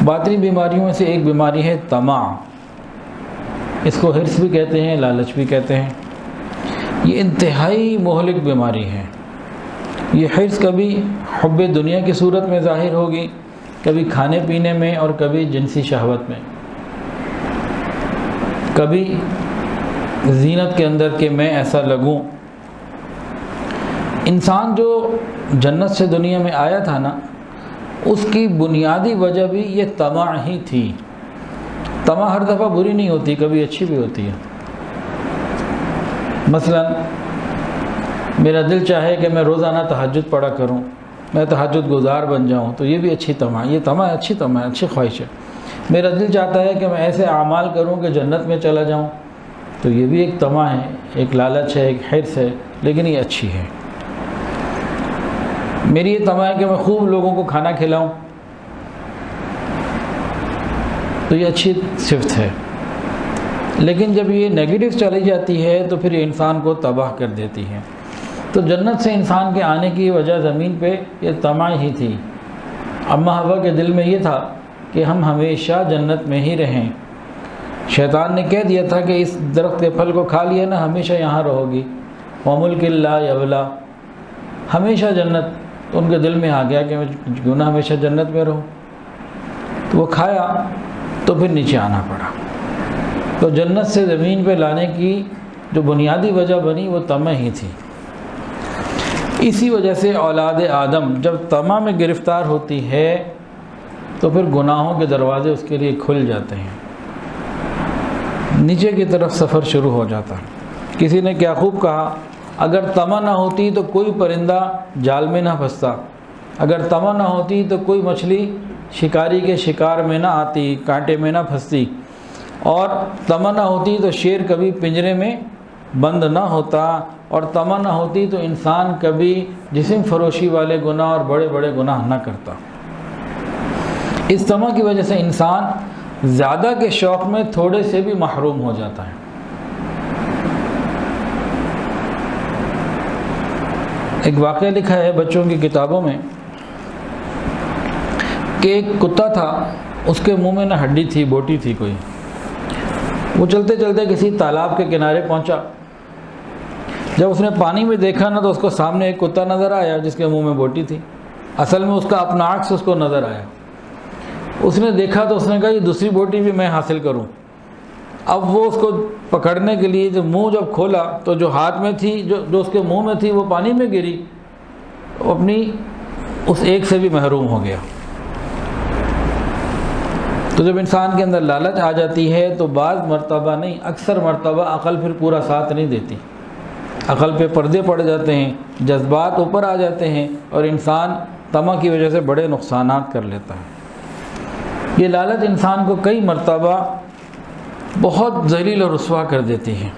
باطنی بیماریوں میں سے ایک بیماری ہے طمع. اس کو حرص بھی کہتے ہیں، لالچ بھی کہتے ہیں. یہ انتہائی مہلک بیماری ہے. یہ حرص کبھی حب دنیا کی صورت میں ظاہر ہوگی، کبھی کھانے پینے میں، اور کبھی جنسی شہوت میں، کبھی زینت کے اندر کہ میں ایسا لگوں. انسان جو جنت سے دنیا میں آیا تھا نا، اس کی بنیادی وجہ بھی یہ طمع ہی تھی. طمع ہر دفعہ بری نہیں ہوتی، کبھی اچھی بھی ہوتی ہے. مثلا میرا دل چاہے کہ میں روزانہ تہجد پڑھا کروں، میں تہجد گزار بن جاؤں، تو یہ بھی اچھی طمع، یہ طمع اچھی طمع ہے، اچھی خواہش ہے. میرا دل چاہتا ہے کہ میں ایسے اعمال کروں کہ جنت میں چلا جاؤں، تو یہ بھی ایک طمع ہے، ایک لالچ ہے، ایک حرص ہے، لیکن یہ اچھی ہے. میری یہ طمع ہے کہ میں خوب لوگوں کو کھانا کھلاؤں، تو یہ اچھی صفت ہے. لیکن جب یہ نیگیٹو چلی جاتی ہے تو پھر یہ انسان کو تباہ کر دیتی ہے. تو جنت سے انسان کے آنے کی وجہ زمین پہ یہ طمع ہی تھی. اماں حوا کے دل میں یہ تھا کہ ہم ہمیشہ جنت میں ہی رہیں. شیطان نے کہہ دیا تھا کہ اس درخت کے پھل کو کھا لیا نا، ہمیشہ یہاں رہو گی، وَمُلْكِ لَا يَبْلَى، ہمیشہ جنت. تو ان کے دل میں آ گیا کہ میں کیوں نہ ہمیشہ جنت میں رہوں. تو وہ کھایا تو پھر نیچے آنا پڑا. تو جنت سے زمین پہ لانے کی جو بنیادی وجہ بنی وہ طمع ہی تھی. اسی وجہ سے اولاد آدم جب طمع میں گرفتار ہوتی ہے تو پھر گناہوں کے دروازے اس کے لیے کھل جاتے ہیں، نیچے کی طرف سفر شروع ہو جاتا ہے. کسی نے کیا خوب کہا، اگر طمع نہ ہوتی تو کوئی پرندہ جال میں نہ پھنستا، اگر طمع نہ ہوتی تو کوئی مچھلی شکاری کے شکار میں نہ آتی، کانٹے میں نہ پھنستی، اور طمع نہ ہوتی تو شیر کبھی پنجرے میں بند نہ ہوتا، اور طمع نہ ہوتی تو انسان کبھی جسم فروشی والے گناہ اور بڑے بڑے گناہ نہ کرتا. اس طمع کی وجہ سے انسان زیادہ کے شوق میں تھوڑے سے بھی محروم ہو جاتا ہے. ایک واقعہ لکھا ہے بچوں کی کتابوں میں کہ ایک کتا تھا، اس کے منہ میں نہ ہڈی تھی، بوٹی تھی کوئی. وہ چلتے چلتے کسی تالاب کے کنارے پہنچا. جب اس نے پانی میں دیکھا نا تو اس کو سامنے ایک کتا نظر آیا جس کے منہ میں بوٹی تھی. اصل میں اس کا اپنا عکس اس کو نظر آیا. اس نے دیکھا تو اس نے کہا یہ دوسری بوٹی بھی میں حاصل کروں. اب وہ اس کو پکڑنے کے لیے جب کھولا تو جو ہاتھ میں تھی، جو اس کے منہ میں تھی، وہ پانی میں گری، اپنی اس ایک سے بھی محروم ہو گیا. تو جب انسان کے اندر لالچ آ جاتی ہے تو بعض مرتبہ نہیں، اکثر مرتبہ عقل پھر پورا ساتھ نہیں دیتی. عقل پہ پردے پڑ جاتے ہیں، جذبات اوپر آ جاتے ہیں، اور انسان طمع کی وجہ سے بڑے نقصانات کر لیتا ہے. یہ لالچ انسان کو کئی مرتبہ بہت ذلیل اور رسوا کر دیتی ہے.